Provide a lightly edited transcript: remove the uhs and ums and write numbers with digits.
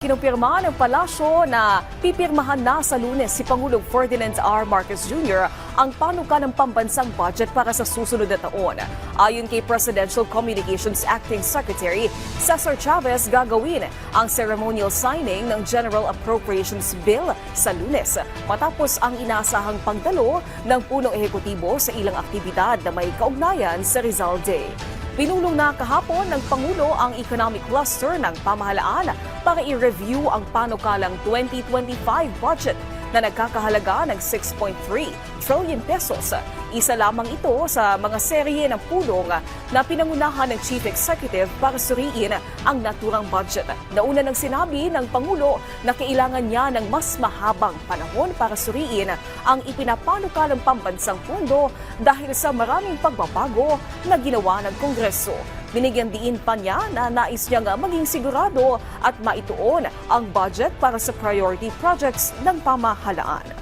Kinumpirma ng palasyo na pipirmahan na sa Lunes si Pangulong Ferdinand R. Marcos Jr. ang panukalang pambansang budget para sa susunod na taon. Ayon kay Presidential Communications Acting Secretary Cesar Chavez, gagawin ang ceremonial signing ng General Appropriations Bill sa Lunes matapos ang inaasahang pagdalo ng punong ehekutibo sa ilang aktibidad na may kaugnayan sa Rizal Day. Pinulong na kahapon ng Pangulo ang economic cluster ng pamahalaan para i-review ang panukalang 2025 budget na nagkakahalaga ng 6.3 trillion pesos. Isa lamang ito sa mga serye ng pulong na pinangunahan ng Chief Executive para suriin ang naturang budget. Nauna nang sinabi ng Pangulo na kailangan niya ng mas mahabang panahon para suriin ang ipinapanukalang pambansang pondo dahil sa maraming pagbabago na ginawa ng Kongreso. Binigyan diin pa niya na nais niyang maging sigurado at maituon ang budget para sa priority projects ng pamahalaan.